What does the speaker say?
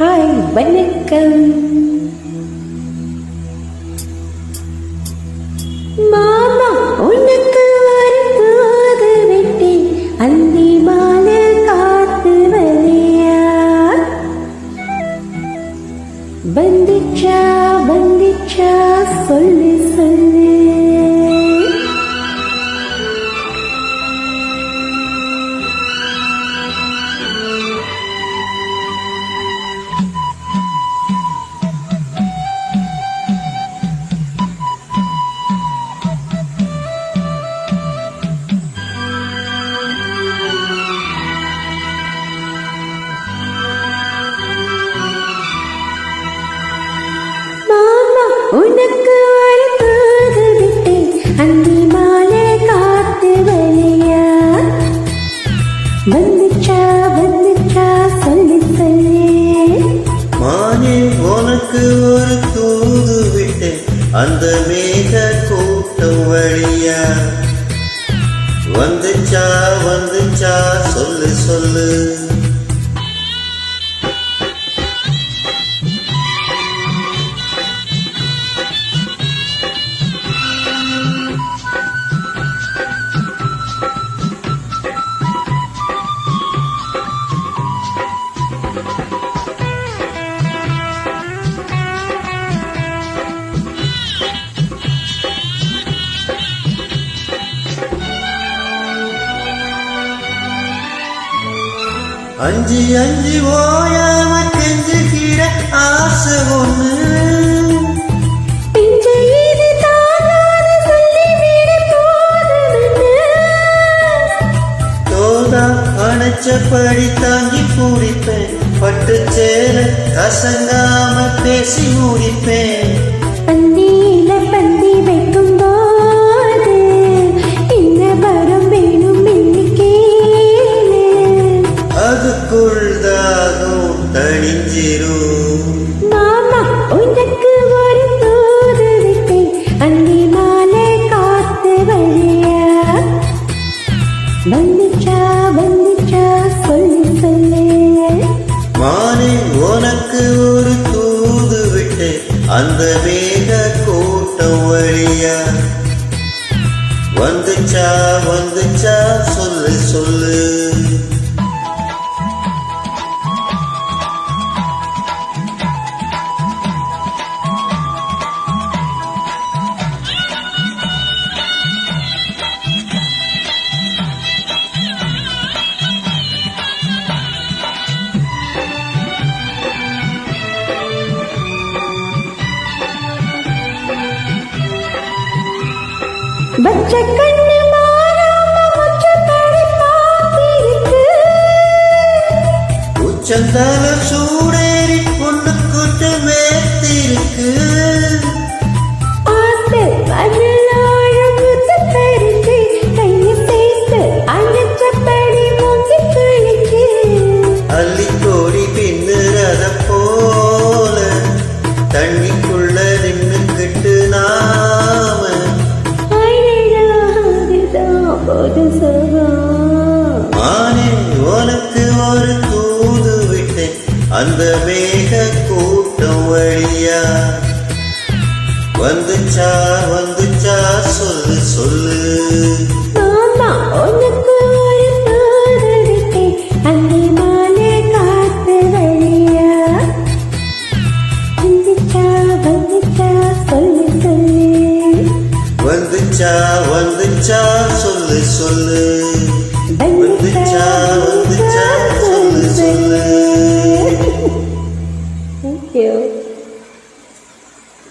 Hi வணக்கம். மாமா உனக்கு ஒரு தூது விட்டேன், அந்தி மாலை காத்து வலியா வந்துச்சா வந்துச்சா சொல்லு சொல்லு. உனக்கு ஒரு தூது விட்டேன், அந்தி மாலை காத்து வலியா வந்துச்சா வந்துச்சா சொல்லு சொல்லு. மானே உனக்கு ஒரு தூது விட்டேன், அந்த மேக கூட்டம் வழியா வந்துச்சா வந்துச்சா சொல்லு சொல்லு. அஞ்சி அஞ்சி ஓயாம கெஞ்சுகிற ஆசை ஒண்ணு, தோதா அணைச்சபடி தாங்கி பூரிப்பேன், பட்டு சேர கசங்காம பேசி முடிப்பேன். பந்தியில பந்தி வைக்கும் போது என்ன வரம் வேணும் என்று கேளு, அதுக்குள்தாகும் தணிஞ்சிரும். மாமா உனக்கு ஒரு தூது விட்டேன், அந்தி மாலை காத்து வழியா வந்துச்சா வந்துச்சா சொல்லு சொல்லு. மானே உனக்கு ஒரு தூது விட்டேன், அந்த மேக கூட்டம் வழியா வந்துச்சா வந்துச்சா சொல்லு சொல்லு. பச்சை கண்ணு மாறாம முச்சத்தடி பாத்திருக்கு, உச்சந்தால சூடேறி பொண்ணு கூட்டு மேத்திருக்கு. ஆத்து பதிலாழ முச்சத்தரிச்சு கையை சேர்த்து அணைச்சபடி மூங்கி குளிச்சு, அள்ளிக்கோடி பின்னுறத போல தண்ணிக்குள்ள நின்னுக்கிட்டு நாம போது சுகம். மானே உனக்கு ஒரு தூது விட்டேன், அந்த மேக கூட்டம் வழியா வந்துச்சா வந்துச்சா சொல்லு சொல்லு. மாமா உனக்கு ஒரு தூது விட்டேன், அந்தி மாலை காத்து வழியா வந்துச்சா வந்துச்சா சொல்லு சொல்லு. வந்துச்சா வந்துச்சா சொல்லு சொல்லு. வந்துச்சா